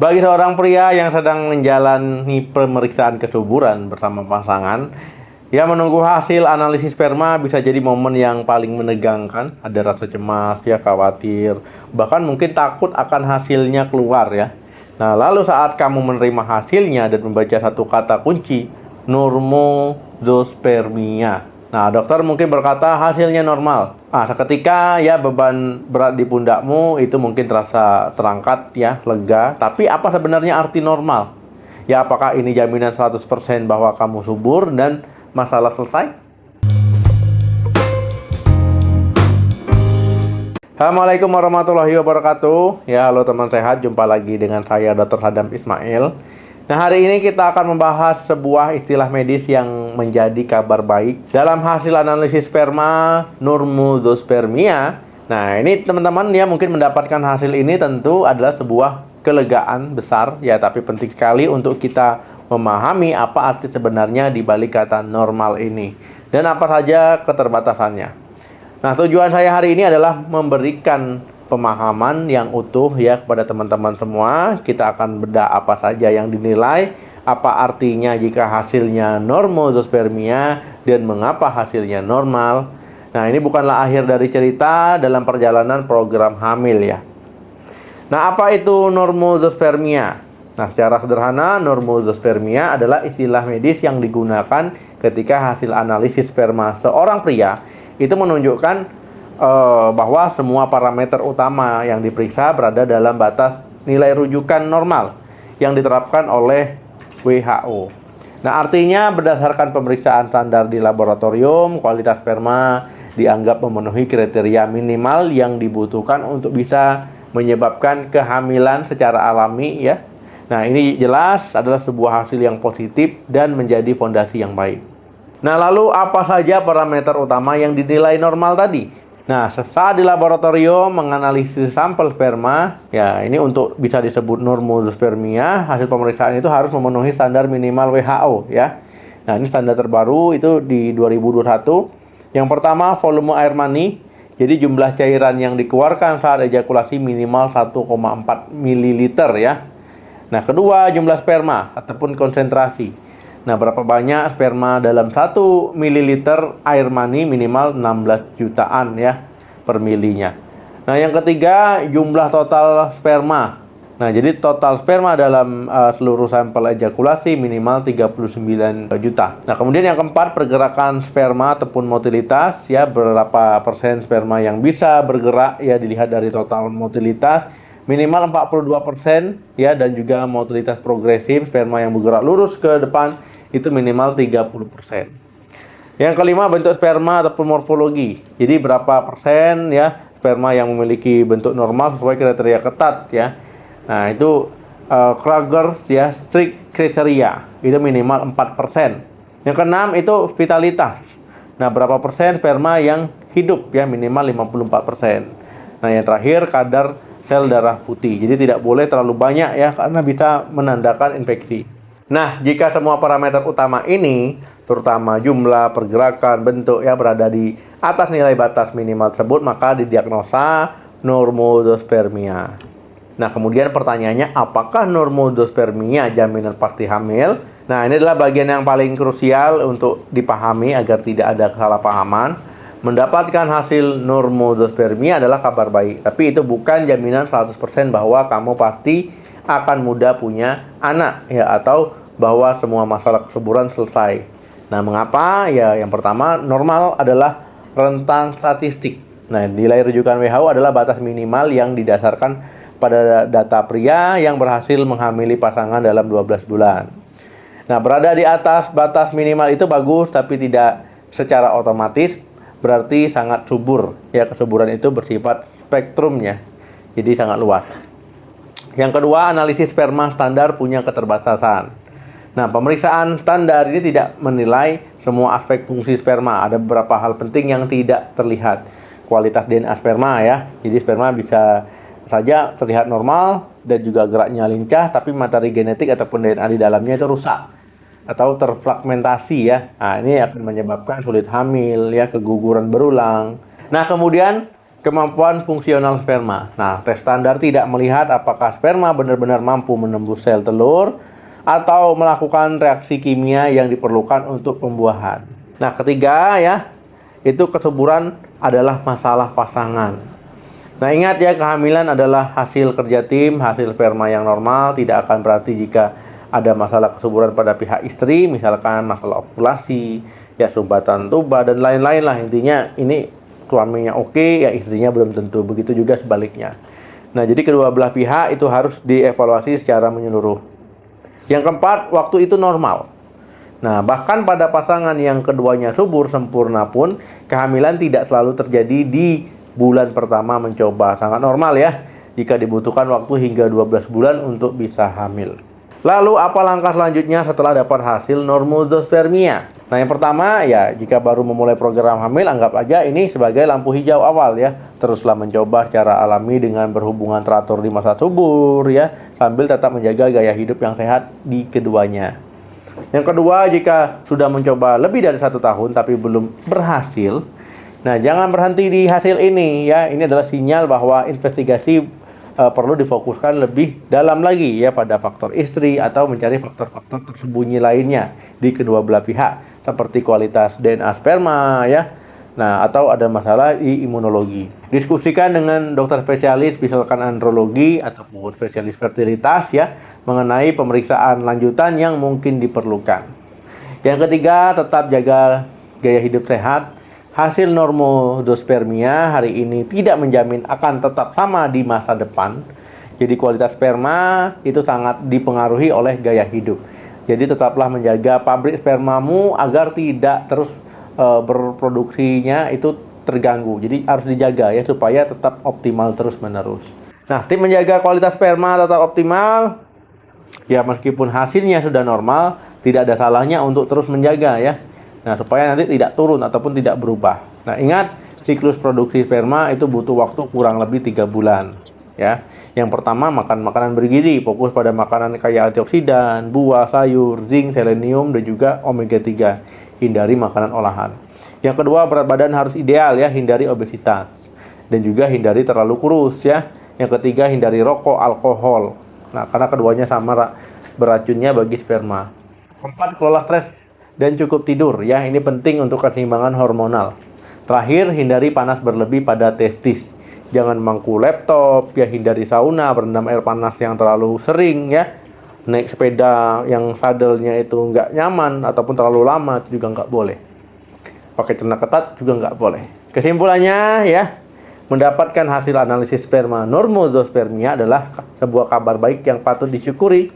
Bagi seorang pria yang sedang menjalani pemeriksaan kesuburan bersama pasangan, ya menunggu hasil analisis sperma bisa jadi momen yang paling menegangkan. Ada rasa cemas, ya khawatir, bahkan mungkin takut akan hasilnya keluar ya. Nah, lalu saat kamu menerima hasilnya dan membaca satu kata kunci, normozospermia. Nah, dokter mungkin berkata hasilnya normal. Seketika ya beban berat di pundakmu itu mungkin terasa terangkat ya, lega. Tapi apa sebenarnya arti normal? Ya, apakah ini jaminan 100% bahwa kamu subur dan masalah selesai? Assalamualaikum warahmatullahi wabarakatuh. Ya, halo teman sehat, jumpa lagi dengan saya Dr. Hadam Ismail. Nah, hari ini kita akan membahas sebuah istilah medis yang menjadi kabar baik dalam hasil analisis sperma normozospermia. Nah, ini teman-teman ya mungkin mendapatkan hasil ini tentu adalah sebuah kelegaan besar ya, tapi penting sekali untuk kita memahami apa arti sebenarnya di balik kata normal ini dan apa saja keterbatasannya. Nah, tujuan saya hari ini adalah memberikan pemahaman yang utuh ya kepada teman-teman semua. Kita akan bedah apa saja yang dinilai, apa artinya jika hasilnya normozospermia, dan mengapa hasilnya normal. Nah, ini bukanlah akhir dari cerita dalam perjalanan program hamil ya. Nah, apa itu normozospermia? Nah, secara sederhana, normozospermia adalah istilah medis yang digunakan ketika hasil analisis sperma seorang pria itu menunjukkan bahwa semua parameter utama yang diperiksa berada dalam batas nilai rujukan normal yang diterapkan oleh WHO. Nah, artinya berdasarkan pemeriksaan standar di laboratorium, kualitas sperma dianggap memenuhi kriteria minimal yang dibutuhkan untuk bisa menyebabkan kehamilan secara alami ya. Nah, ini jelas adalah sebuah hasil yang positif dan menjadi fondasi yang baik. Nah, lalu apa saja parameter utama yang dinilai normal tadi? Nah, saat di laboratorium menganalisis sampel sperma, ya ini untuk bisa disebut normozospermia, hasil pemeriksaan itu harus memenuhi standar minimal WHO ya. Nah, ini standar terbaru itu di 2021. Yang pertama, volume air mani. Jadi jumlah cairan yang dikeluarkan saat ejakulasi minimal 1,4 ml ya. Nah, kedua, jumlah sperma ataupun konsentrasi. Nah, berapa banyak sperma dalam 1 ml air mani minimal 16 jutaan ya per milinya. Nah, yang ketiga, jumlah total sperma. Nah, jadi total sperma dalam seluruh sampel ejakulasi minimal 39 juta. Nah, kemudian yang keempat, pergerakan sperma ataupun motilitas ya, berapa persen sperma yang bisa bergerak ya dilihat dari total motilitas minimal 42% ya, dan juga motilitas progresif sperma yang bergerak lurus ke depan itu minimal 30%. Yang kelima, bentuk sperma ataupun morfologi. Jadi berapa persen ya sperma yang memiliki bentuk normal sesuai kriteria ketat ya. Nah, itu Kragers ya strict criteria itu minimal 4%. Yang keenam itu vitalitas. Nah, berapa persen sperma yang hidup ya, minimal 54%. Nah, yang terakhir kadar sel darah putih. Jadi tidak boleh terlalu banyak ya karena bisa menandakan infeksi. Nah, jika semua parameter utama ini, terutama jumlah, pergerakan, bentuk ya berada di atas nilai batas minimal tersebut, maka didiagnosa normozospermia. Nah, kemudian pertanyaannya, apakah normozospermia jaminan pasti hamil? Nah, ini adalah bagian yang paling krusial untuk dipahami agar tidak ada kesalahpahaman. Mendapatkan hasil normozospermia adalah kabar baik, tapi itu bukan jaminan 100% bahwa kamu pasti akan mudah punya anak ya, atau bahwa semua masalah kesuburan selesai. Nah, mengapa? Ya, yang pertama, normal adalah rentang statistik. Nah, nilai rujukan WHO adalah batas minimal yang didasarkan pada data pria yang berhasil menghamili pasangan dalam 12 bulan. Nah, berada di atas batas minimal itu bagus, tapi tidak secara otomatis berarti sangat subur. Ya, kesuburan itu bersifat spektrumnya, jadi sangat luas. Yang kedua, analisis sperma standar punya keterbatasan. Nah, pemeriksaan standar ini tidak menilai semua aspek fungsi sperma. Ada beberapa hal penting yang tidak terlihat. Kualitas DNA sperma ya. Jadi sperma bisa saja terlihat normal dan juga geraknya lincah, tapi materi genetik ataupun DNA di dalamnya itu rusak atau terfragmentasi ya. Nah, ini akan menyebabkan sulit hamil ya, keguguran berulang. Nah, kemudian Kemampuan fungsional sperma. Nah, tes standar tidak melihat apakah sperma benar-benar mampu menembus sel telur atau melakukan reaksi kimia yang diperlukan untuk pembuahan. Nah, ketiga ya, itu kesuburan adalah masalah pasangan. Nah, ingat ya, kehamilan adalah hasil kerja tim, hasil sperma yang normal. Tidak akan berarti jika ada masalah kesuburan pada pihak istri, misalkan masalah ovulasi, ya sumbatan tuba dan lain-lain lah. Intinya ini suaminya oke, ya istrinya belum tentu. Begitu juga sebaliknya. Nah, jadi kedua belah pihak itu harus dievaluasi secara menyeluruh. Yang keempat, waktu itu normal. Nah, bahkan pada pasangan yang keduanya subur sempurna pun, kehamilan tidak selalu terjadi di bulan pertama mencoba. Sangat normal ya, jika dibutuhkan waktu hingga 12 bulan untuk bisa hamil. Lalu, apa langkah selanjutnya setelah dapat hasil normozospermia? Nah, yang pertama ya, jika baru memulai program hamil, anggap aja ini sebagai lampu hijau awal ya. Teruslah mencoba secara alami dengan berhubungan teratur di masa subur ya, sambil tetap menjaga gaya hidup yang sehat di keduanya. Yang kedua, jika sudah mencoba lebih dari 1 tahun tapi belum berhasil, nah jangan berhenti di hasil ini ya. Ini adalah sinyal bahwa investigasi perlu difokuskan lebih dalam lagi ya pada faktor istri atau mencari faktor-faktor tersembunyi lainnya di kedua belah pihak, seperti kualitas DNA sperma ya. Nah, atau ada masalah di imunologi. Diskusikan dengan dokter spesialis, misalkan andrologi ataupun spesialis fertilitas ya, mengenai pemeriksaan lanjutan yang mungkin diperlukan. Yang ketiga, tetap jaga gaya hidup sehat. Hasil normozospermia hari ini tidak menjamin akan tetap sama di masa depan. Jadi kualitas sperma itu sangat dipengaruhi oleh gaya hidup. Jadi tetaplah menjaga pabrik spermamu agar tidak terus berproduksinya itu terganggu. Jadi harus dijaga ya supaya tetap optimal terus-menerus. Nah, tim menjaga kualitas sperma tetap optimal. Ya, meskipun hasilnya sudah normal, tidak ada salahnya untuk terus menjaga ya. Nah, supaya nanti tidak turun ataupun tidak berubah. Nah, ingat, siklus produksi sperma itu butuh waktu kurang lebih 3 bulan ya. Yang pertama, makan makanan bergizi, fokus pada makanan kaya antioksidan, buah, sayur, zinc, selenium, dan juga omega 3. Hindari makanan olahan. Yang kedua, berat badan harus ideal ya, hindari obesitas. Dan juga hindari terlalu kurus ya. Yang ketiga, hindari rokok, alkohol. Nah, karena keduanya sama beracunnya bagi sperma. Keempat, kelola stres dan cukup tidur ya. Ini penting untuk keseimbangan hormonal. Terakhir, hindari panas berlebih pada testis. Jangan mangku laptop ya, hindari sauna, berendam air panas yang terlalu sering ya. Naik sepeda yang sadelnya itu nggak nyaman ataupun terlalu lama itu juga nggak boleh. Pakai celana ketat juga nggak boleh. Kesimpulannya ya, mendapatkan hasil analisis sperma normozospermia adalah sebuah kabar baik yang patut disyukuri.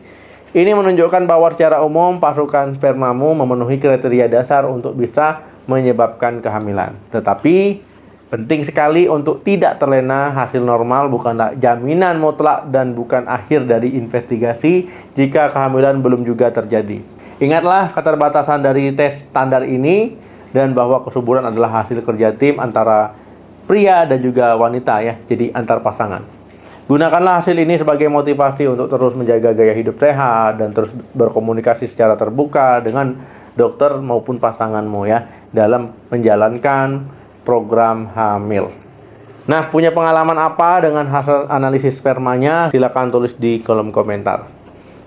Ini menunjukkan bahwa secara umum pasukan spermamu memenuhi kriteria dasar untuk bisa menyebabkan kehamilan. Tetapi penting sekali untuk tidak terlena. Hasil normal bukanlah jaminan mutlak dan bukan akhir dari investigasi jika kehamilan belum juga terjadi. Ingatlah keterbatasan dari tes standar ini dan bahwa kesuburan adalah hasil kerja tim antara pria dan juga wanita ya, jadi antar pasangan. Gunakanlah hasil ini sebagai motivasi untuk terus menjaga gaya hidup sehat dan terus berkomunikasi secara terbuka dengan dokter maupun pasanganmu ya dalam menjalankan program hamil. Nah, punya pengalaman apa dengan hasil analisis spermanya? Silakan tulis di kolom komentar.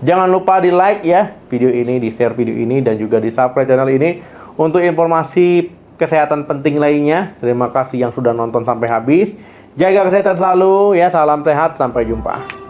Jangan lupa di like ya video ini, di share video ini, dan juga di subscribe channel ini untuk informasi kesehatan penting lainnya. Terima kasih yang sudah nonton sampai habis. Jaga kesehatan selalu ya, salam sehat, sampai jumpa.